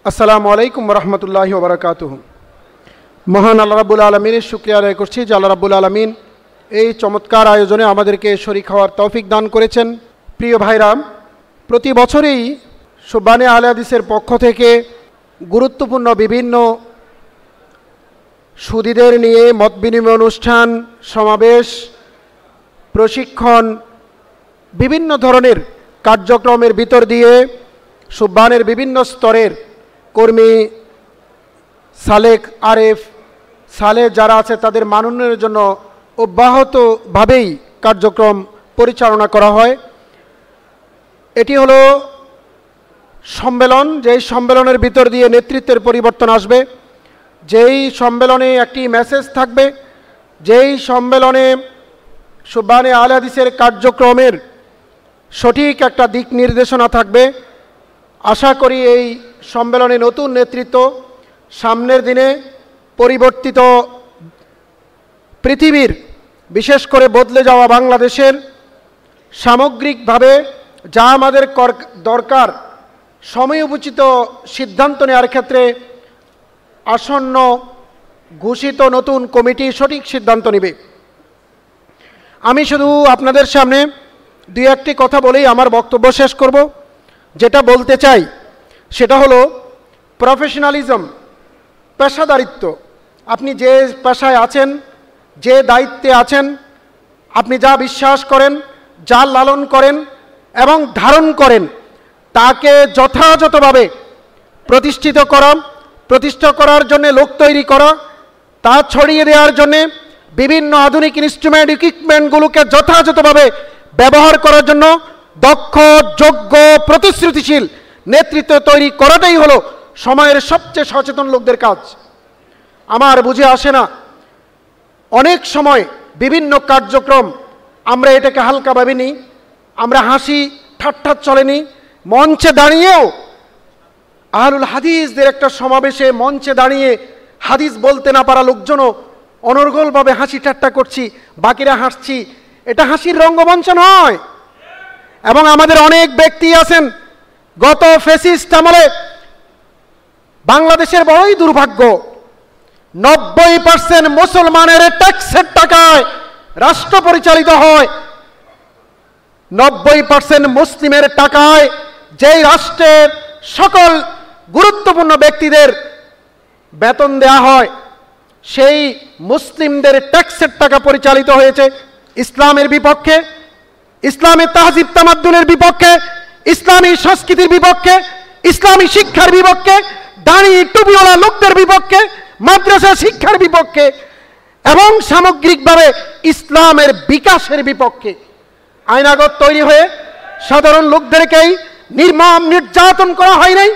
আসসালামু আলাইকুম রহমতুল্লাহি ওয়া বারাকাতুহু। মহান আল্লাহ রাব্বুল আলামিনের শুকরিয়া আদায় করছি যে আল্লাহ রাব্বুল আলামিন এই চমৎকার আয়োজনে আমাদেরকে শরীক হওয়ার তৌফিক দান করেছেন। প্রিয় ভাইরা, প্রতি বছরই সুবহানে আহলে হাদিসের পক্ষ থেকে গুরুত্বপূর্ণ বিভিন্ন সুধীদের নিয়ে মত বিনিময় অনুষ্ঠান, সমাবেশ, প্রশিক্ষণ, বিভিন্ন ধরনের কার্যক্রমের ভিতর দিয়ে সুবহানের বিভিন্ন স্তরের কর্মী, সালেক, আরেফ, সালে যারা আছে তাদের মানোন্নয়নের জন্য অব্যাহতভাবেই কার্যক্রম পরিচালনা করা হয়। এটি হলো সম্মেলন, যেই সম্মেলনের ভিতর দিয়ে নেতৃত্বের পরিবর্তন আসবে, যেই সম্মেলনে একটি মেসেজ থাকবে, যেই সম্মেলনে সুবহানে আহলে হাদিসের কার্যক্রমের সঠিক একটা দিক নির্দেশনা থাকবে। আশা করি এই সম্মেলনে নতুন নেতৃত্ব সামনের দিনে পরিবর্তিত পৃথিবীর, বিশেষ করে বদলে যাওয়া বাংলাদেশের সামগ্রিকভাবে যা আমাদের দরকার সময়োচিত সিদ্ধান্ত নেওয়ার ক্ষেত্রে আসন্ন ঘোষিত নতুন কমিটি সঠিক সিদ্ধান্ত নেবে। আমি শুধু আপনাদের সামনে দুই একটি কথা বলেই আমার বক্তব্য শেষ করব। যেটা বলতে চাই সেটা হলো প্রফেশনালিজম, পেশাদারিত্ব। আপনি যে পেশায় আছেন, যে দায়িত্বে আছেন, আপনি যা বিশ্বাস করেন, যা লালন করেন এবং ধারণ করেন, তাকে যথাযথভাবে প্রতিষ্ঠা করার জন্য লোক তৈরি করা, তা ছড়িয়ে দেওয়ার জন্যে বিভিন্ন আধুনিক ইকুইপমেন্টগুলোকে যথাযথভাবে ব্যবহার করার জন্য দক্ষ, যোগ্য, প্রতিশ্রুতিশীল নেতৃত্ব তৈরি করাটাই হলো সময়ের সবচেয়ে সচেতন লোকদের কাজ। আমার বুঝে আসে না, অনেক সময় বিভিন্ন কার্যক্রম আমরা এটাকে হালকাভাবে নিই, আমরা হাসি ঠাট্টা চলেনি। মঞ্চে দাঁড়িয়েও আহলুল হাদিসদের একটা সমাবেশে মঞ্চে দাঁড়িয়ে হাদিস বলতে না পারা লোকজনও অনর্গলভাবে হাসি ঠাট্টা করছি, বাকিরা হাসছি, এটা হাসির রঙ্গমঞ্চ নয়। এবং আমাদের অনেক ব্যক্তি আছেন, গত ফ্যাসিস্ট আমলে বাংলাদেশের বড়ই দুর্ভাগ্য, 90% মুসলমানের ট্যাক্সের টাকায় রাষ্ট্র পরিচালিত হয়। 90% মুসলিমের টাকায় যেই রাষ্ট্রের সকল গুরুত্বপূর্ণ ব্যক্তিদের বেতন দেয়া হয়, সেই মুসলিমদের ট্যাক্সের টাকা পরিচালিত হয়েছে ইসলামের বিপক্ষে, ইসলামের তাহজিব তামাদ্দুনের বিপক্ষে, ইসলামী সংস্কৃতির বিপক্ষে, ইসলামী শিক্ষার বিপক্ষে, দাঁড়ি টুপিওয়ালা লোকদের বিপক্ষে, মাদ্রাসা শিক্ষার বিপক্ষে এবং সামগ্রিকভাবে ইসলামের বিকাশের বিপক্ষে। আইনাগত তৈরি হয়ে সাধারণ লোকদেরকেই নির্মম নির্যাতন করা হয় নাই,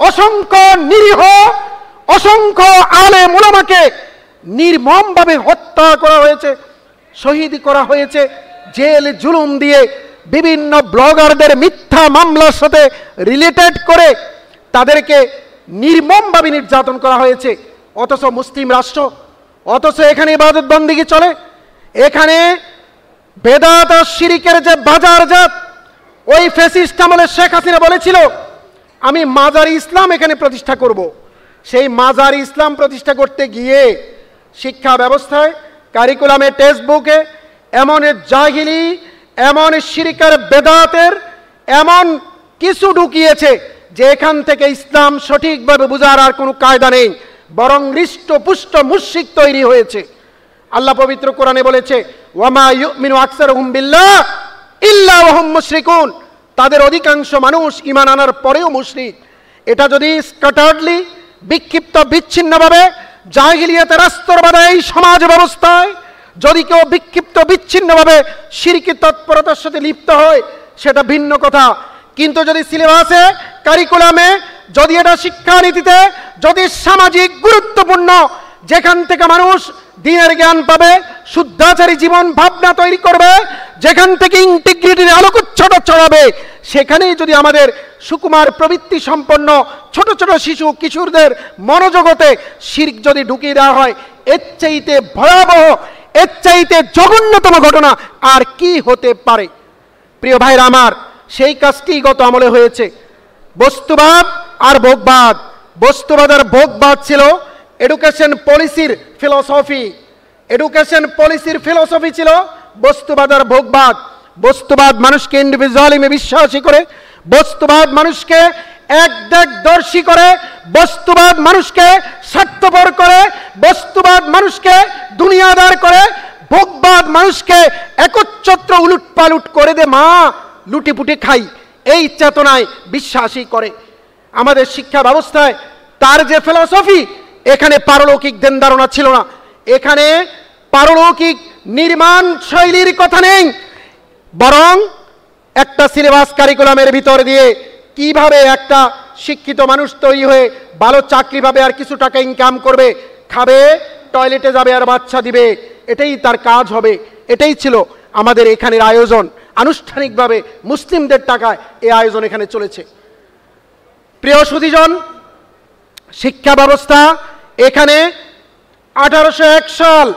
অসংখ্য নিরীহ, অসংখ্য আলেম উলামাকে নির্মমভাবে হত্যা করা হয়েছে, শহীদ করা হয়েছে, জেল জুলুম দিয়ে বিভিন্ন ব্লগারদের মিথ্যা মামলার সাথে রিলেটেড করে তাদেরকে নির্মমভাবে নির্যাতন করা হয়েছে। অথচ মুসলিম রাষ্ট্র, অথচ এখানে ইবাদত বন্দেগী চলে, এখানে বেদাত আর শিরিকের যে বাজারজাত, ওই ফ্যাসিস্ট আমলে শেখ হাসিনা বলেছিল আমি মাজারি ইসলাম এখানে প্রতিষ্ঠা করব। সেই মাজারি ইসলাম প্রতিষ্ঠা করতে গিয়ে শিক্ষা ব্যবস্থায়, কারিকুলামে, টেক্সট বুকে এমন জাহিলি, এমন শিরিকের বেদাতের এমন কিছু ঢুকিয়েছে যে এখান থেকে ইসলাম সঠিকভাবে বোঝার আর কোনো কায়দা নেই, বরং হৃষ্টপুষ্ট মুশরিক তৈরি হয়েছে। আল্লাহ পবিত্র কোরআনে বলেছে ওয়ামা ইউমিনু আকসারুহুম বিল্লাহ ইল্লা ওয়া হুম মুশরিকুন, তাদের অধিকাংশ মানুষ ঈমান আনার পরেও মুশরিক। এটা যদি স্ক্যাটার্ডলি, বিক্ষিপ্ত বিচ্ছিন্নভাবে জাহিলিয়াতের আস্তরবাদা এই সমাজ ব্যবস্থায় যদি কেউ বিক্ষিপ্ত বিচ্ছিন্নভাবে শিরকি তৎপরতার সাথে লিপ্ত হয় সেটা ভিন্ন কথা। কিন্তু যদি সিলেবাসে, কারিকুলামে, যদি এটা শিক্ষানীতিতে, যদি সামাজিক গুরুত্বপূর্ণ, যেখান থেকে মানুষ দ্বীনের জ্ঞান পাবে, শুদ্ধাচারী জীবন ভাবনা তৈরি করবে, যেখান থেকে ইন্টিগ্রিটির আলোকচ্ছটা ছড়াবে, সেখানেই যদি আমাদের সুকুমার প্রবৃত্তি সম্পন্ন ছোট ছোট শিশু কিশোরদের মনোজগতে শিরক যদি ঢুকিয়ে দেওয়া হয়, এর চাইতে ভয়াবহ, এর চাইতে জঘন্যতম ঘটনা আর কি হতে পারে? প্রিয় ভাইরা আমার, সেই কাজটি গত আমলে হয়েছে। বস্তুবাদ আর ভোগবাদ বস্তুবাদ আর ভোগবাদ ছিল এডুকেশন পলিসির ফিলসফি। এডুকেশন পলিসির ফিলসফি ছিল বস্তুবাদ আর ভোগবাদ। বস্তুবাদ মানুষকে ইন্ডিভিজুয়ালিজমে বিশ্বাসী করে, বস্তুবাদ মানুষকে একদেশদর্শী করে, বস্তুবাদ মানুষকে স্বার্থপর করে, বস্তুবাদ মানুষকে দুনিয়াদার করে, ভোগবাদ মানুষকে একচ্ছত্র উলুটপালুট করে দে মা লুটিপুটি খাই, এই চেতনায় বিশ্বাসী করে। আমাদের শিক্ষা ব্যবস্থায় তার যে ফিলসফি, এখানে পারলৌকিক ধ্যান ধারণা ছিল না, এখানে পারলৌকিক নির্মাণ শৈলীর কথা নেই, বরং একটা সিলেবাস কারিকুলামের ভিতর দিয়ে কিভাবে একটা শিক্ষিত মানুষ তৈরি হয়ে ভালো চাকরি পাবে আর কিছু টাকা ইনকাম করবে, খাবে, টয়লেটে যাবে আর বাচ্চা দিবে, এটাই তার কাজ হবে। এটাই ছিল আমাদের এখানের আয়োজন। আনুষ্ঠানিকভাবে মুসলিমদের টাকায় এই আয়োজন এখানে চলেছে। প্রিয় সুধীজন, শিক্ষা ব্যবস্থা এখানে 1801 সাল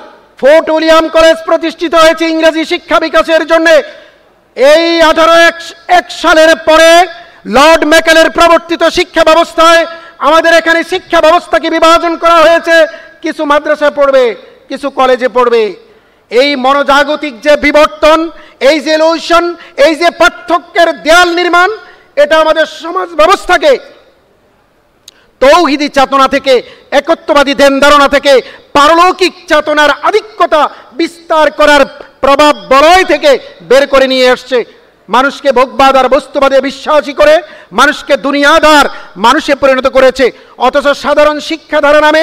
ফোর্ট উইলিয়াম কলেজ প্রতিষ্ঠিত হয়েছে ইংরেজি শিক্ষা বিকাশের জন্য। এই 1801 সালের পরে লর্ড ম্যাকেলের প্রবর্তিত শিক্ষা ব্যবস্থায় আমাদের এখানে শিক্ষা ব্যবস্থাকে বিভাজন করা হয়েছে। কিছু মাদ্রাসায় পড়বে, কিছু কলেজে পড়বে। এই মনোজাগতিক যে বিবর্তন, এই যে ইলিউশন, এই যে পার্থক্যের দেয়াল নির্মাণ, এটা আমাদের সমাজ ব্যবস্থাকে তৌহিদি চেতনা থেকে, একত্ববাদী ধ্যান ধারণা থেকে পারলৌকিক চেতনার আধিক্যতা বিস্তার করার প্রভাব বলয় থেকে বের করে নিয়ে আসছে। মানুষকে ভোগবাদ আর বস্তুবাদে বিশ্বাসী করে মানুষকে দুনিয়াদার মানুষে পরিণত করেছে। অথচ সাধারণ শিক্ষাধারা নামে,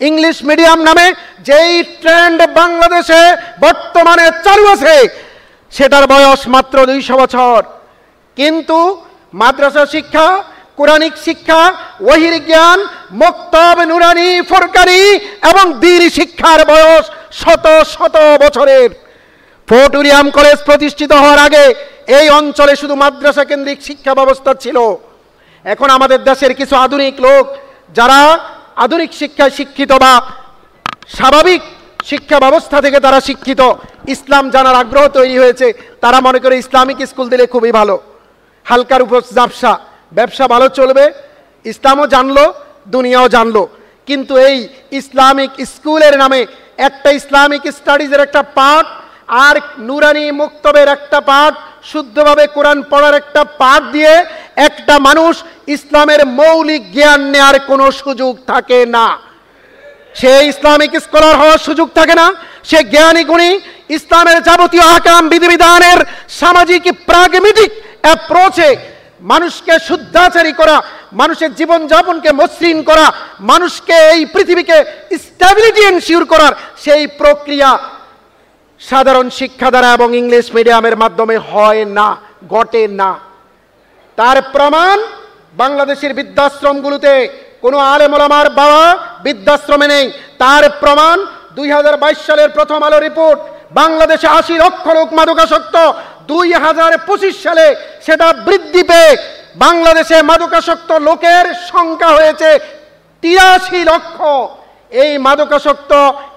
ইংলিশ মিডিয়াম নামে যেই ট্রেন্ড বাংলাদেশে বর্তমানে চালু আছে, সেটার বয়স মাত্র 200 বছর। কিন্তু মাদ্রাসা শিক্ষা, কোরআনিক শিক্ষা, ওহির জ্ঞান, মক্তব, নুরানি, ফুরকানি এবং দ্বীনি শিক্ষার বয়স শত শত বছরের। ফোর্ট উইলিয়াম কলেজ প্রতিষ্ঠিত হওয়ার আগে এই অঞ্চলে শুধু মাদ্রাসা কেন্দ্রিক শিক্ষা ব্যবস্থা ছিল। এখন আমাদের দেশের কিছু আধুনিক লোক, যারা আধুনিক শিক্ষায় শিক্ষিত বা স্বাভাবিক শিক্ষা ব্যবস্থা থেকে তারা শিক্ষিত, ইসলাম জানার আগ্রহ তৈরি হয়েছে, তারা মনে করে ইসলামিক স্কুল দিলে খুবই ভালো, হালকার উপর ব্যবসা, ব্যবসা ভালো চলবে, ইসলামও জানলো, দুনিয়াও জানলো। কিন্তু এই ইসলামিক স্কুলের নামে একটা ইসলামিক স্টাডিজের একটা পাঠ আর নুরানি মুক্তবের একটা পাঠ, শুদ্ধভাবে কোরআন পড়ার একটা পাঠ দিয়ে একটা মানুষ ইসলামের মৌলিক জ্ঞান নেওয়ার কোনো সুযোগ থাকে না। সে ইসলামিক স্কলার হওয়ার সুযোগ থাকে না। সে জ্ঞানী গুণী ইসলামের যাবতীয় আহকাম বিধিবিধানের সামাজিক প্রাগমেটিক অ্যাপ্রোচে মানুষকে শুদ্ধাচারী করা, মানুষের জীবনযাপনকে মসৃণ করা, মানুষকে এই পৃথিবীকে স্টেবিলিটি এনশিওর করার সেই প্রক্রিয়া সাধারণ শিক্ষা দ্বারা এবং ইংলিশ মিডিয়ামের মাধ্যমে হয় না, ঘটে না। তার প্রমাণ বাংলাদেশের বৃদ্ধাশ্রমগুলোতে কোনো আলেম ওলামার বাবা বৃদ্ধাশ্রমে নেই। তার প্রমাণ 2022 সালের প্রথম আলো রিপোর্ট, বাংলাদেশে 80 লক্ষ লোক মাদকাসক্ত, 2025 সালে সেটা বৃদ্ধি পেয়ে বাংলাদেশে মাদকাসক্ত লোকের সংখ্যা হয়েছে 83 লক্ষ। এই মাদকাসক্ত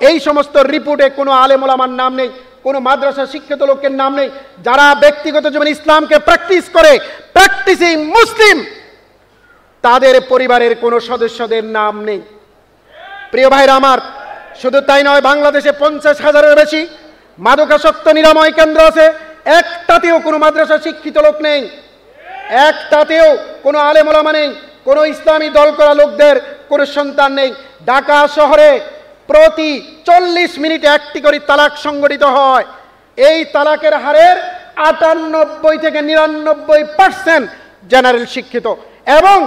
এই সমস্ত রিপোর্টে কোনো আলেম ওলামার নাম নেই, কোনো মাদ্রাসা শিক্ষিত লোকের নাম নেই। যারা ব্যক্তিগত জীবনে ইসলামকে প্র্যাকটিস করে, প্র্যাকটিসিং মুসলিম, তাদের পরিবারের কোনো সদস্যদের নাম নেই। প্রিয় ভাইরা আমার, শুধু তাই নয়, বাংলাদেশে 50,000-এর বেশি মাদকাসক্ত নিরাময় কেন্দ্র আছে, একটাতেও কোনো মাদ্রাসা শিক্ষিত লোক নেই, একটাতেও কোনো আলেম ওলামা নেই, কোনো ইসলামী দল করা লোকদের কোনো সন্তান নেই। ঢাকা শহরে প্রতি 40 মিনিটে একটি করে তালাক সংঘটিত হয়। এই তালাকের হারের 98 থেকে 99% জেনারেল শিক্ষিত, এবং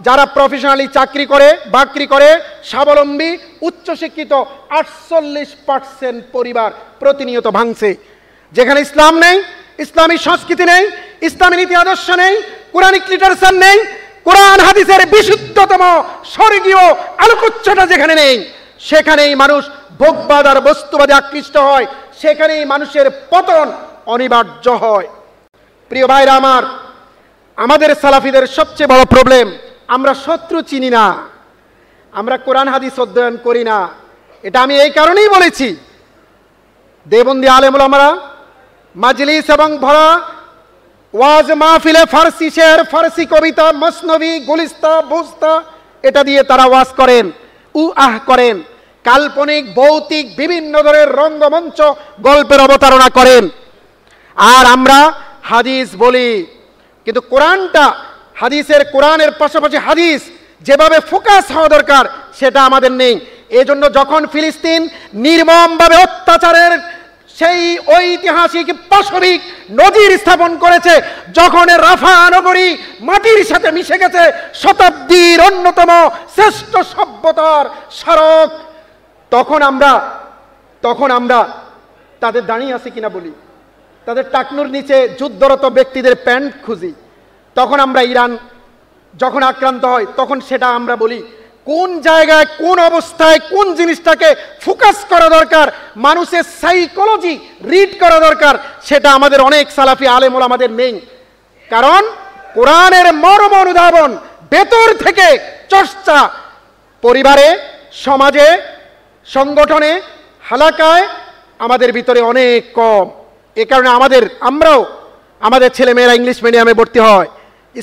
যারা প্রফেশনালি চাকরি করে, বাকরি করে, স্বাবলম্বী, উচ্চশিক্ষিত 48% পরিবার প্রতিনিয়ত ভাঙছে। যেখানে ইসলাম নেই, ইসলামী সংস্কৃতি নেই, ইসলামী নীতি আদর্শ নেই, কোরআনিক লিটারেচার নেই, কোরআন হাদিসের বিশুদ্ধতম স্বর্গীয় আলোকোচ্ছটা যেখানে নেই, সেখানেই মানুষ ভোগবাদ আর বস্তুবাদে আকৃষ্ট হয়, সেখানেই মানুষের পতন অনিবার্য হয়। প্রিয় ভাইরা আমার, আমাদের সালাফিদের সবচেয়ে বড় প্রবলেম, আমরা শত্রু চিনি না, আমরা কোরআন হাদিস অধ্যয়ন করি না। এটা আমি এই কারণেই বলেছি, দেবন্দি আলেম ওলামারা মাজলিস এবং ভরা ওয়াজ মাহফিলে ফার্সি শের, ফার্সি কবিতা, মসনবী, গুলিস্তা, বুস্তা এটা দিয়ে তারা ওয়াজ করেন, আহ করেন, কাল্পনিক ভৌতিক বিভিন্ন ধরনের রঙ্গমঞ্চ গল্পের অবতারণা করেন। আর আমরা হাদিস বলি, কিন্তু কোরআনটা, কোরআনের পাশাপাশি হাদিস যেভাবে ফোকাস হওয়া দরকার সেটা আমাদের নেই। এজন্য যখন ফিলিস্তিন নির্মমভাবে অত্যাচারের সেই ঐতিহাসিক পাশবিক নজির স্থাপন করেছে, যখন রাফা নগরী মাটির সাথে মিশে গেছে, শতাব্দীর অন্যতম শ্রেষ্ঠ সভ্যতার স্মারক, তখন আমরা তাদের দাঁড়িয়ে আছে কিনা বলি, তাদের টাকনুর নিচে যুদ্ধরত ব্যক্তিদের প্যান্ট খুঁজি। তখন আমরা ইরান যখন আক্রান্ত হয় তখন সেটা আমরা বলি। কোন জায়গায় কোন অবস্থায় কোন জিনিসটাকে ফোকাস করা দরকার, মানুষের সাইকোলজি রিড করা দরকার, সেটা আমাদের অনেক সালাফি আলেম ওলামাদের নেই। কারণ কোরআনের মর্ম অনুধাবন ভেতর থেকে চর্চা পরিবারে, সমাজে, সংগঠনে, হালাকায় আমাদের ভিতরে অনেক কম। এ কারণে আমাদের ছেলেমেয়েরা ইংলিশ মিডিয়ামে ভর্তি হয়,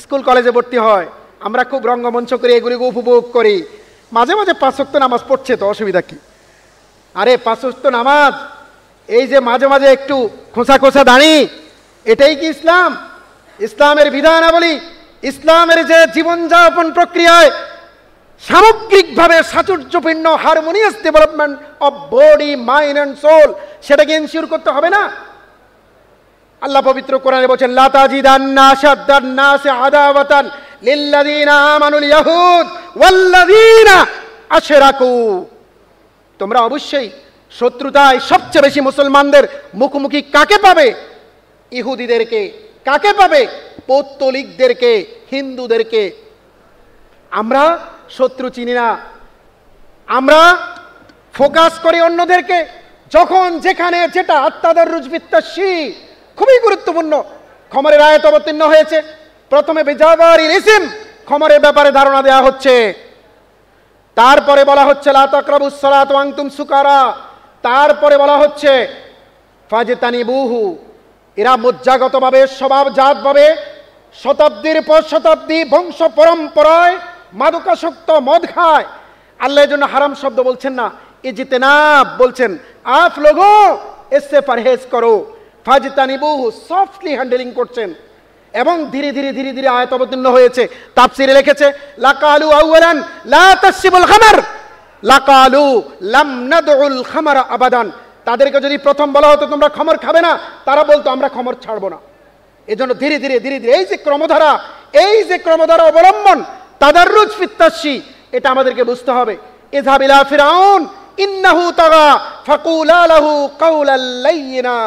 স্কুল কলেজে ভর্তি হয়, আমরা খুব রঙ্গমঞ্চ করি, এগুলিকে উপভোগ করি। মাঝে মাঝে 5 ওয়াক্ত নামাজ পড়ছে তো অসুবিধা কি? আরে 5 ওয়াক্ত নামাজ, এই যে মাঝে মাঝে একটু খোঁচা খোঁচা দাঁড়ি, এটাই কি ইসলাম? ইসলামের বিধানাবলী, ইসলামের যে জীবনযাপন প্রক্রিয়ায় সামগ্রিকভাবে সাচুর্যপূর্ণ harmonious development of body, mind and soul, সেটাকে এনশিওর করতে হবে না? আল্লাহ পবিত্র কোরআনে বলেন, লা তাজিদান্না আশাদ্দান নাসি আদাওয়াতান লিল্লাযীনা আমানুল ইয়াহুদ ওয়াল্লাযীনা আশরাকু। তোমরা অবশ্যই শত্রুতায় সবচেয়ে বেশি মুসলমানদের মুখোমুখি কাকে পাবে? ইহুদিদেরকে। কাকে পাবে? পৌত্তলিকদেরকে, হিন্দুদেরকে। আমরা শত্রু চিনি না, আমরা ফোকাস করি অন্যদেরকে। যখন যেখানে যেটা আত্মাদাররুজ বিত্তাশী, খুবই গুরুত্বপূর্ণ। খমরের আয়াত অবতীর্ণ হয়েছে, প্রথমে বিজাবারিল ইসম, খমরের ব্যাপারে ধারণা দেওয়া হচ্ছে, তারপরে বলা হচ্ছে লা তাকরাবুস সালাত ওয়া আনতুম সুকারা, তারপরে বলা হচ্ছে ফাজতানিবুহু। এরা মজ্জাগতভাবে, স্বভাবজাতভাবে শতাব্দীর পর শতাব্দী বংশ পরম্পরায় মাদকাসক্ত মদ খায়। আল্লাহ এর জন্য হারাম শব্দ বলছেন না, ইজতিনাব বলছেন, আপ লোগো এসে পরহেজ করো। ফাজতানিবুহু সফটলি হ্যান্ডেলিং করছেন। এবং ধীরে ধীরে ধীরে ধীরে আয়াত অবতীর্ণ হয়েছে। তাফসীরে লিখেছে, লাকালু আউয়ালান লা তাশরিবুল খামার, লাকালু লাম নাদউল খামারা আবাদান। তাদেরকে যদি প্রথম বলা হতো তোমরা খামর খাবে না, তারা বলতো আমরা খামর ছাড়বো না। এজন্য ধীরে ধীরে ধীরে ধীরে এই যে ক্রমধারা অবলম্বন, তাদাররুজ ফিত্তাশী, এটা আমাদেরকে বুঝতে হবে। ইযহাব ইলা ফিরআউন ইন্নাহু তাগা ফাকুলা লাহু কাওলাল লাইয়িনা।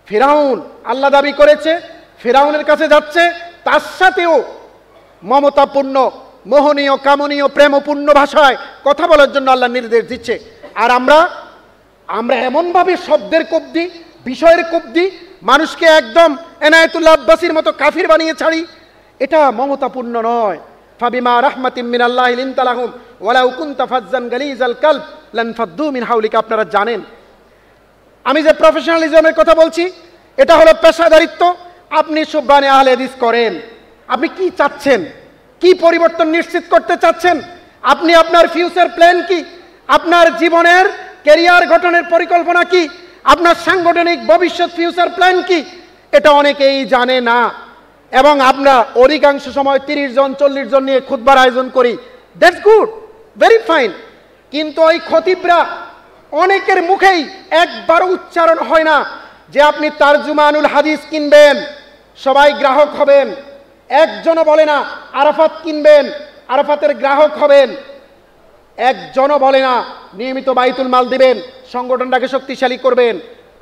ফিরআউন আল্লাহ দাবি করেছে, ফিরআউনের কাছে যাচ্ছে, তার সাথেও মমতাপূর্ণ, মোহনীয়, কামনীয়, প্রেমপূর্ণ ভাষায় কথা বলার জন্য আল্লাহ নির্দেশ দিচ্ছে। আর আমরা এমনভাবে শব্দের কব্দি, বিষয়ের কব্দি, মানুষকে একদম এনায়েতুল্লাহ আব্বাসীর মতো কাফির বানিয়ে ছাড়ি। এটা মমতাপূর্ণ নয়। ফাবিমা রাহমাতিম মিনাল্লাহি লিনতা লাহুম ওয়ালাউ কুনতা ফাজ্জান গালিজাল কলব লানফাদ্দু মিন হাওলিকা। আপনারা জানেন আমি যে প্রফেশনালিজমের কথা বলছি, এটা হলো পেশাদারিত্ব। আপনি সুবহানে আহলে হাদিস করেন, আপনি কি চাচ্ছেন? কি পরিবর্তন নিশ্চিত করতে চাচ্ছেন? আপনি আপনার ফিউচার প্ল্যান কি? আপনার জীবনের ক্যারিয়ার গঠনের পরিকল্পনা কি? আপনার সাংগঠনিক ভবিষ্যৎ ফিউচার প্ল্যান কি? এটা অনেকেই জানে না। এবং আমরা অধিকাংশ সময় 30 জন 40 জন নিয়ে খুতবার আয়োজন করি, দ্যাটস গুড, ভেরি ফাইন। কিন্তু ওই খতিবরা অনেকের মুখেই একবারও উচ্চারণ হয় না যে আপনি তারজুমানুল হাদিস কিনবেন, সবাই গ্রাহক হবেন। একজনও বলে না আরাফাত কিনবেন, আরাফাতের গ্রাহক হবেন। একজনও বলে না নিয়মিত বাইতুল মাল দিবেন, সংগঠনটাকে শক্তিশালী করবেন।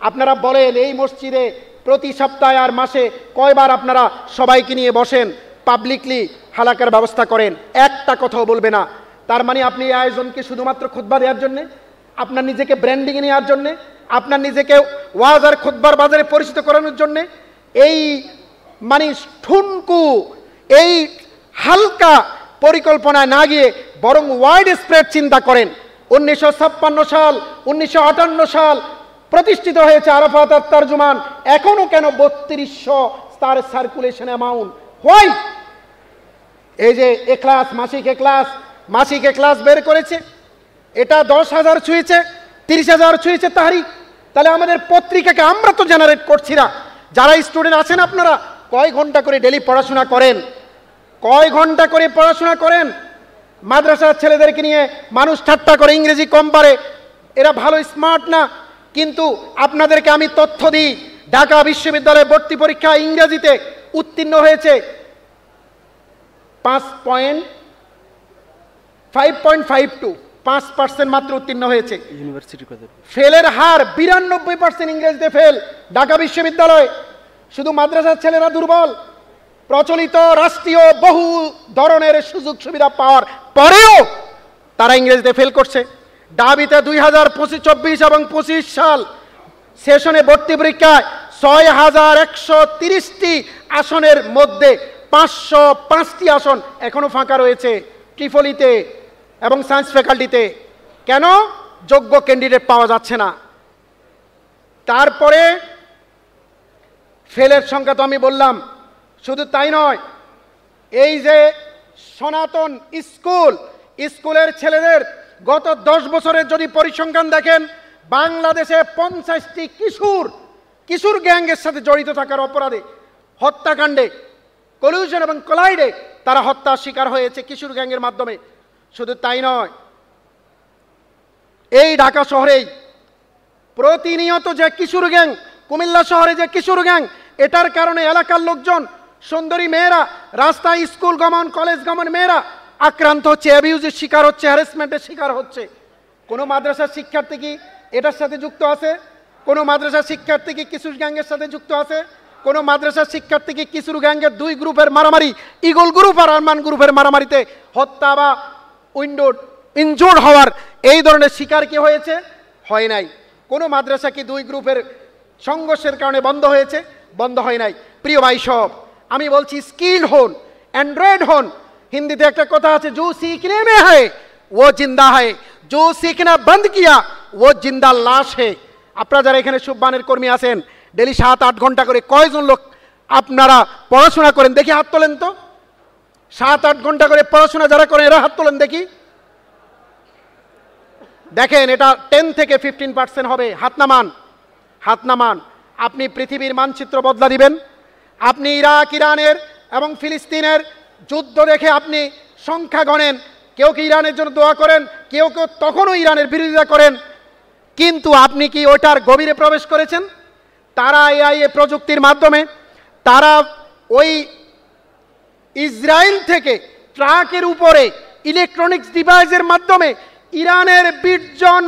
আপনারা বলেন এই মসজিদে প্রতি সপ্তাহে আর মাসে কয়বার আপনারা সবাইকে নিয়ে বসেন, পাবলিকলি হালাকার ব্যবস্থা করেন? একটা কথাও বলবে না। তার মানে আপনি এই আয়োজনকে শুধুমাত্র খুতবা দেওয়ার জন্যে, আপনার নিজেকে ব্র্যান্ডিংয়ে নেওয়ার জন্যে, আপনার নিজেকে ওয়াজ আর খুতবার বাজারে পরিচিত করানোর জন্যে, এই মানে ঠুনকু, এই হালকা পরিকল্পনায় না গিয়ে বরং ওয়াইড স্প্রেড চিন্তা করেন। 1956 সাল, 1958 সাল প্রতিষ্ঠিত হয়েছে আরাফাত আর তারজুমান, এখনো কেন 3200 তার সার্কুলেশন অ্যামাউন্ট? হোয়াই? এই যে এক্লাস মাসিক এক্লাস বের করেছে, এটা 10,000 ছুঁয়েছে, 30,000 ছুঁয়েছে তাহারিক। তাহলে আমাদের পত্রিকাকে আমরা তো জেনারেট করছি না। যারা স্টুডেন্ট আছেন আপনারা কয় ঘন্টা করে ডেলি পড়াশোনা করেন, কয় ঘন্টা করে পড়াশোনা করেন? মাদ্রাসার ছেলেদেরকে নিয়ে মানুষ ঠাট্টা করে, ইংরেজি কম পারে, এরা ভালো স্মার্ট না। কিন্তু আপনাদেরকে আমি তথ্য দিই, ঢাকা বিশ্ববিদ্যালয়ে ভর্তি পরীক্ষা ইংরেজিতে উত্তীর্ণ হয়েছে 5.52 মাত্র উত্তীর্ণ হয়েছে। ইউনিভার্সিটি ফেলের হার 92% ইংরেজিতে ফেল ঢাকা বিশ্ববিদ্যালয়। শুধু মাদ্রাসার ছেলেরা দুর্বল, প্রচলিত রাষ্ট্রীয় বহু ধরনের সুযোগ সুবিধা পাওয়ার পরেও তারা ইংরেজিতে ফেল করছে। ডাবিতে 2024 এবং 25 সাল সেশনে ভর্তি পরীক্ষায় 6,130টি আসনের মধ্যে 505টি আসন এখনো ফাঁকা রয়েছে ট্রিপলিতে এবং সায়েন্স ফ্যাকাল্টিতে। কেন? যোগ্য ক্যান্ডিডেট পাওয়া যাচ্ছে না। তারপরে ফেলের সংখ্যা তো আমি বললাম, শুধু তাই নয়, এই যে সনাতন স্কুলের ছেলেদের গত 10 বছরের যদি পরিসংখ্যান দেখেন, বাংলাদেশে 50টি কিশোর গ্যাংয়ের সাথে জড়িত থাকার অপরাধে, হত্যাকাণ্ডে, কলিউশন এবং কোলাইডে তারা হত্যার শিকার হয়েছে কিশোর গ্যাংয়ের মাধ্যমে। শুধু তাই নয়, এই ঢাকা শহরেই প্রতিনিয়ত যে কিশোর গ্যাং, কুমিল্লা শহরে যে কিশোর গ্যাং, এটার কারণে এলাকার লোকজন, সুন্দরী মেয়েরা, রাস্তায় স্কুল গমন কলেজ গমন মেয়েরা আক্রান্ত হচ্ছে, অ্যাবিউজের শিকার হচ্ছে, হ্যারাসমেন্টের শিকার হচ্ছে। কোনো মাদ্রাসার শিক্ষার্থী কি এটার সাথে যুক্ত আছে? কোনো মাদ্রাসার শিক্ষার্থী কি কিশোর গ্যাংয়ের সাথে যুক্ত আছে? কোনো মাদ্রাসার শিক্ষার্থী কি কিশোর গ্যাংয়ের 2 গ্রুপের মারামারি, ইগল গ্রুপ আর আরমান গ্রুপের মারামারিতে হত্যা বা ইনজোর্ড হওয়ার এই ধরনের শিকার কি হয়েছে? হয় নাই। কোনো মাদ্রাসা কি 2 গ্রুপের সংঘর্ষের কারণে বন্ধ হয়েছে? বন্ধ হয় নাই। প্রিয় ভাই সব, আমি বলছি স্কিল হন, অ্যান্ড্রয়েড হন। হিন্দিতে একটা কথা আছে, जो सीखने में है वो जिंदा है, जो सीखना बंद किया वो जिंदा लाश है। আপনারা যারা এখানে সুববানের কর্মী আছেন, ডেলি 7-8 ঘন্টা করে কয়জন লোক আপনারা পড়াশোনা করেন দেখি হাত তোলেন তো। 7-8 ঘন্টা করে পড়াশোনা যারা করেন এরা হাত তোলেন দেখি। দেখেন, এটা 10 থেকে 15% হবে। হাত নামান। আপনি পৃথিবীর মানচিত্র বদলা দিবেন। আপনি ইরানের এবং ফিলিস্তিনের যুদ্ধ দেখে আপনি সংখ্যা গণেন। কেউ কি ইরানের জন্য দোয়া করেন, কেউ তখনও ইরানের বিরোধিতা করেন। কিন্তু আপনি কি ওটার গভীরে প্রবেশ করেছেন? তারা এআই প্রযুক্তির মাধ্যমে, তারা ওই ইসরায়েল থেকে ট্রাকের উপরে ইলেকট্রনিক্স ডিভাইসের মাধ্যমে ইরানের 20 জন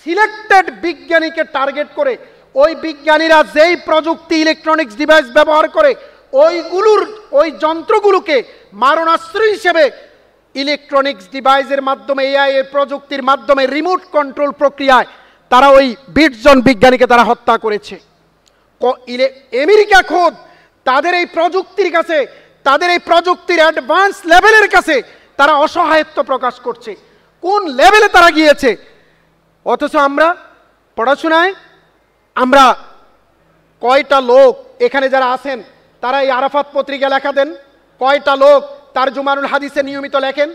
সিলেক্টেড বিজ্ঞানীকে টার্গেট করে, ওই বিজ্ঞানীরা যেই প্রযুক্তি ইলেকট্রনিক্স ডিভাইস ব্যবহার করে ওই যন্ত্রগুলোকে মারণাস্ত্র হিসেবে ইলেকট্রনিক্স ডিভাইসের মাধ্যমে, এআই প্রযুক্তির মাধ্যমে, রিমোট কন্ট্রোল প্রক্রিয়ায় তারা ওই 20 জন বিজ্ঞানীকে তারা হত্যা করেছে। আমেরিকা খোদ তাদের এই প্রযুক্তির কাছে, তাদের এই প্রযুক্তির অ্যাডভান্স লেভেলের কাছে তারা অসহায়ত্ব প্রকাশ করছে। কোন লেভেলে তারা গিয়েছে! অথচ আমরা পড়াশোনায়, আমরা কয়টা লোক এখানে যারা আছেন তারা এই আরাফাত পত্রিকা লেখা দেন? কয়টা লোক তারজুমানুল হাদিসে নিয়মিত লেখেন?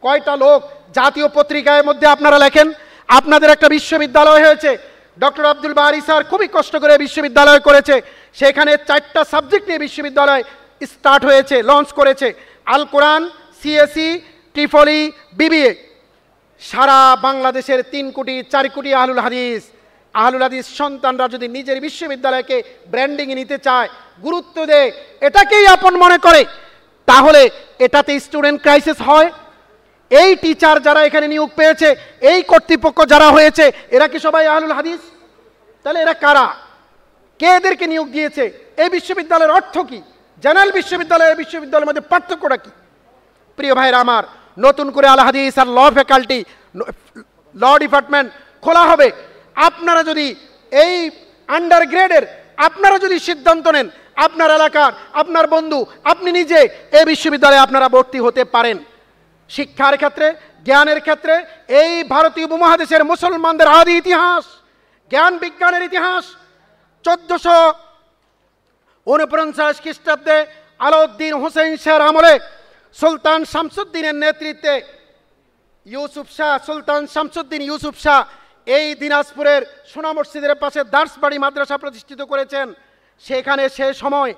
কয়টা লোক জাতীয় পত্রিকার মধ্যে আপনারা লেখেন? আপনাদের একটা বিশ্ববিদ্যালয় হয়েছে, ডক্টর আব্দুল বারি স্যার খুবই কষ্ট করে বিশ্ববিদ্যালয় করেছে। সেখানে 4টা সাবজেক্ট নিয়ে বিশ্ববিদ্যালয় স্টার্ট হয়েছে, লঞ্চ করেছে। আল কোরআন, সিএসই, ট্রিপলি, বিবিএ। সারা বাংলাদেশের 3 কোটি 4 কোটি আহলুল হাদিস সন্তানরা যদি নিজের বিশ্ববিদ্যালয়কে ব্র্যান্ডিংয়ে নিতে চায়, গুরুত্ব দেয়, এটাকেই আপন মনে করে, তাহলে এটাতে স্টুডেন্ট ক্রাইসিস হয়। এই টিচার যারা এখানে নিয়োগ পেয়েছে, এই কর্তৃপক্ষ যারা হয়েছে, এরা কি সবাই আহলুল হাদিস? তাহলে এরা কারা? কে এদেরকে নিয়োগ দিয়েছে? এই বিশ্ববিদ্যালয়ের অর্থ কি? জেনারেল বিশ্ববিদ্যালয়ের মধ্যে পার্থক্যটা কি? প্রিয় ভাইরা আমার, নতুন করে আল হাদিস আর ল ফ্যাকাল্টি, ল ডিপার্টমেন্ট খোলা হবে। আপনারা যদি এই আন্ডার গ্রেডের আপনারা যদি সিদ্ধান্ত নেন, আপনার এলাকার, আপনার বন্ধু, আপনি নিজে এই বিশ্ববিদ্যালয়ে আপনারা ভর্তি হতে পারেন। শিক্ষার ক্ষেত্রে, জ্ঞানের ক্ষেত্রে এই ভারতীয় উপমহাদেশের মুসলমানদের আদি ইতিহাস, জ্ঞান বিজ্ঞানের ইতিহাস 1449 খ্রিস্টাব্দে আলাউদ্দিন হোসেন শাহর আমলে সুলতান শামসুদ্দিনের নেতৃত্বে সুলতান শামসুদ্দিন ইউসুফ শাহ এই দিনাজপুরের সোনা মসজিদের পাশে দার্সবাড়ি মাদ্রাসা প্রতিষ্ঠিত করেছেন। সেখানে সে সময়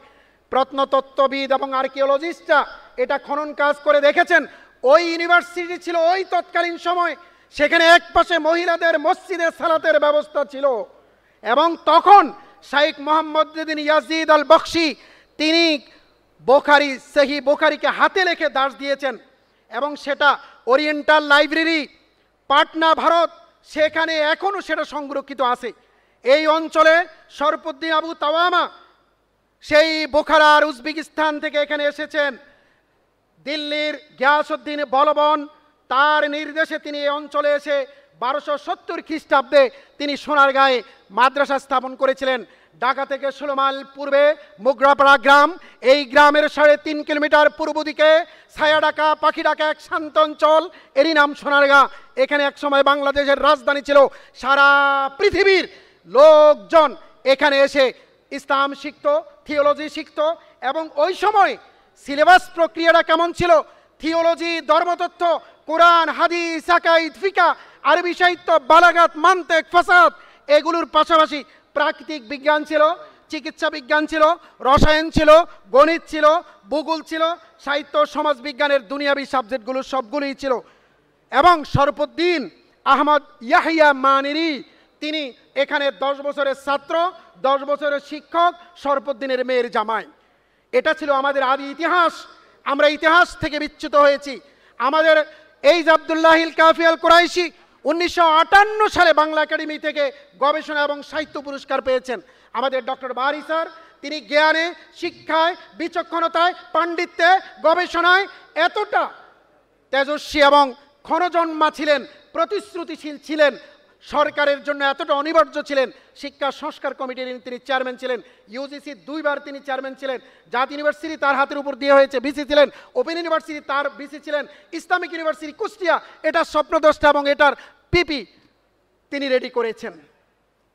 প্রত্নতত্ত্ববিদ এবং আর্কিওলজিস্টরা এটা খনন কাজ করে দেখেছেন ওই ইউনিভার্সিটি ছিল ওই তৎকালীন সময়, সেখানে এক পাশে মহিলাদের মসজিদে সালাতের ব্যবস্থা ছিল। এবং তখন শাইখ মোহাম্মদ বিন ইয়াজিদ আল বখশি তিনি বোখারি সহি বোখারিকে হাতে লেখে দাস দিয়েছেন এবং সেটা ওরিয়েন্টাল লাইব্রেরি পাটনা ভারত সেখানে এখনও সেটা সংরক্ষিত আছে। এই অঞ্চলে শরফুদ্দিন আবু তাওয়ামা সেই বোখারার উজবেকিস্তান থেকে এখানে এসেছেন। দিল্লির গিয়াসউদ্দিন বলবন তার নির্দেশে তিনি এই অঞ্চলে এসে 1270 খ্রিস্টাব্দে তিনি সোনারগাঁয়ে মাদ্রাসা স্থাপন করেছিলেন। ঢাকা থেকে 16 মাইল পূর্বে মোগরাপাড়া গ্রাম, এই গ্রামের 3.5 কিলোমিটার পূর্ব দিকে ছায়াঢাকা পাখিঢাকা এক শান্ত অঞ্চল, এরই নাম সোনারগাঁ। এখানে এক সময় বাংলাদেশের রাজধানী ছিল। সারা পৃথিবীর লোকজন এখানে এসে ইসলাম শিখত, থিওলজি শিখত। এবং ওই সময় সিলেবাস প্রক্রিয়াটা কেমন ছিল? থিওলজি, ধর্মতত্ত্ব, কোরআন, হাদিস, আকাইদ, ফিকা, আরবি সাহিত্য, বালাগাত, মান্তেক, ফাসাদ, এগুলোর পাশাপাশি প্রাকৃতিক বিজ্ঞান ছিল, চিকিৎসা বিজ্ঞান ছিল, রসায়ন ছিল, গণিত ছিল, ভূগোল ছিল, সাহিত্য, সমাজ বিজ্ঞানের দুনিয়াবি সাবজেক্টগুলো সবগুলোই ছিল। এবং শরফুদ্দিন আহমদ ইয়াহিয়া মানিরি তিনি এখানে 10 বছরের ছাত্র, 10 বছরের শিক্ষক, শরফুদ্দিনের মেয়ের জামাই। এটা ছিল আমাদের আদি ইতিহাস। আমরা ইতিহাস থেকে বিচ্যুত হয়েছি। আমাদের এই যে আব্দুল্লাহিল কাফি আল কুরাইশি 1958 সালে বাংলা একাডেমি থেকে গবেষণা এবং সাহিত্য পুরস্কার পেয়েছেন। আমাদের ডক্টর বারি স্যার তিনি জ্ঞানে, শিক্ষায়, বিচক্ষণতায়, পাণ্ডিত্যে, গবেষণায় এতটা তেজস্বী এবং ক্ষণজন্মা ছিলেন, প্রতিশ্রুতিশীল ছিলেন, সরকারের জন্য এতটা অনিবার্য ছিলেন। শিক্ষা সংস্কার কমিটির তিনি চেয়ারম্যান ছিলেন, ইউজিসি 2 বার তিনি চেয়ারম্যান ছিলেন, জাতীয় ইউনিভার্সিটি তার হাতের উপর দিয়ে হয়েছে, ভিসি ছিলেন, ওপেন ইউনিভার্সিটি তার ভিসি ছিলেন, ইসলামিক ইউনিভার্সিটি কুষ্টিয়া এটা স্বপ্নদ্রষ্টা এবং এটার পিপি তিনি রেডি করেছেন।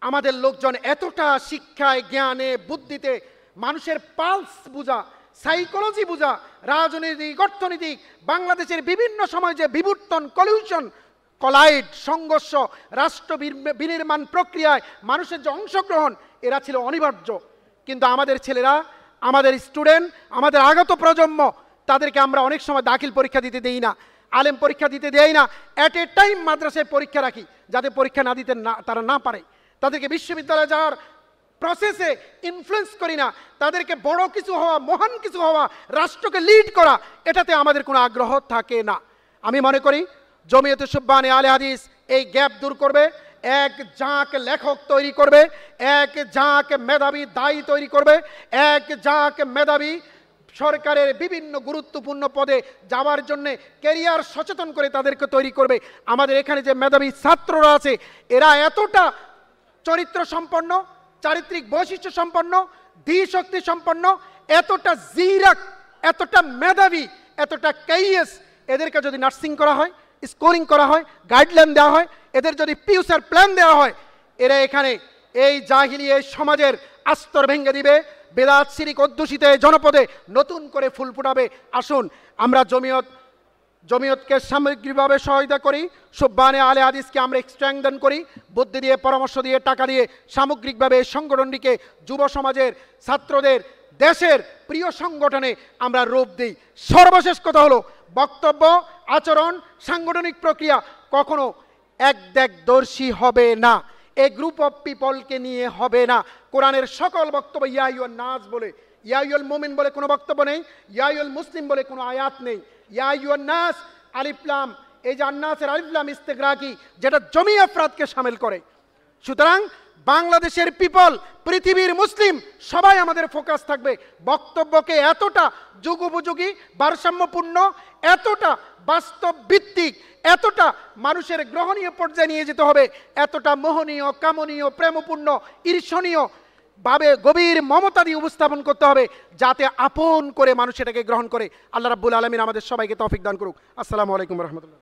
আমাদের লোকজন এতটা শিক্ষায়, জ্ঞানে, বুদ্ধিতে, মানুষের পালস বুঝা, সাইকোলজি বুঝা, রাজনৈতিক, অর্থনৈতিক, বাংলাদেশের বিভিন্ন সময় যে বিবর্তন, কলিউশন, কলাইড, সংঘর্ষ, রাষ্ট্র বিনির্মাণ প্রক্রিয়ায় মানুষের যে অংশগ্রহণ এরা ছিল অনিবার্য। কিন্তু আমাদের ছেলেরা, আমাদের স্টুডেন্ট, আমাদের আগত প্রজন্ম তাদেরকে আমরা অনেক সময় দাখিল পরীক্ষা দিতে দেই না, আলেম পরীক্ষা দিতে দেই না, অ্যাট এ টাইম মাদ্রাসায় পরীক্ষা রাখি যাতে পরীক্ষা না দিতে তারা না পারে। তাদেরকে বিশ্ববিদ্যালয়ে যাওয়ার প্রসেসে ইনফ্লুয়েন্স করি না, তাদেরকে বড় কিছু হওয়া, মহান কিছু হওয়া, রাষ্ট্রকে লিড করা এটাতে আমাদের কোনো আগ্রহ থাকে না। আমি মনে করি জমিয়তে সুবহানে আলে হাদিস এই গ্যাপ দূর করবে, এক ঝাঁক লেখক তৈরি করবে, এক ঝাঁক মেধাবী দায়ী তৈরি করবে, এক ঝাঁক মেধাবী সরকারের বিভিন্ন গুরুত্বপূর্ণ পদে যাওয়ার জন্য ক্যারিয়ার সচেতন করে তাদেরকে তৈরি করবে। আমাদের এখানে যে মেধাবী ছাত্ররা আছে এরা এতটা চরিত্র সম্পন্ন, চারিত্রিক বৈশিষ্ট্য সম্পন্ন, ধীশক্তি সম্পন্ন, এতটা জিরাক, এতটা মেধাবী, এতটা কাইয়েস, এদেরকে যদি নার্সিং করা হয়, স্কোরিং করা হয়, গাইডলাইন দেওয়া হয়, এদের যদি ফিউচার প্ল্যান দেওয়া হয়, এরা এখানে এই জাহিলিয়া সমাজের আস্তর ভেঙে দিবে, বেদাত শিরিক অধ্যুষিত জনপদে নতুন করে ফুল ফুটাবে। আসুন আমরা জমিয়তকে সামগ্রিকভাবে সহায়তা করি, সুবহানে আলে হাদিসকে আমরা স্ট্রেংথেন করি, বুদ্ধি দিয়ে, পরামর্শ দিয়ে, টাকা দিয়ে, সামগ্রিকভাবে এই সংগঠনটিকে যুব সমাজের, ছাত্রদের, দেশের প্রিয় সংগঠনে আমরা রূপ দিই। সর্বশেষ কথা হলো বক্তব্য, আচরণ, সাংগঠনিক প্রক্রিয়া কখনো একদর্শী হবে না, এ গ্রুপ অফ পিপলকে নিয়ে হবে না। কোরআনের সকল বক্তব্য ইয়া আইয়ুহান নাস বলে, ইয়া আইয়ুহাল মুমিন বলে কোনো বক্তব্য নেই, ইয়া আইয়ুহাল মুসলিম বলে কোনো আয়াত নেই। ইয়া আইয়ুহান নাস আলিফ লাম, এই যে আন্নাসের আলিফ লাম ইস্তেগরাকি যেটা জমি আফরাদকে শামিল করে। সুতরাং বাংলাদেশের পিপল, পৃথিবীর মুসলিম সবাই আমাদের ফোকাস থাকবে। বক্তব্যকে এতটা যুগোপযোগী, ভারসাম্যপূর্ণ, এতটা বাস্তব ভিত্তিক, এতটা মানুষের গ্রহণীয় পর্যায়ে নিয়ে যেতে হবে, এতটা মোহনীয়, কামনীয়, প্রেমপূর্ণ, ঈর্ষণীয় ভাবে গভীর মমতা দিয়ে উপস্থাপন করতে হবে যাতে আপন করে মানুষ এটাকে গ্রহণ করে। আল্লাহ রাব্বুল আলামিন আমাদের সবাইকে তৌফিক দান করুক। আসসালামু আলাইকুম ওয়া রাহমাতুল্লাহ।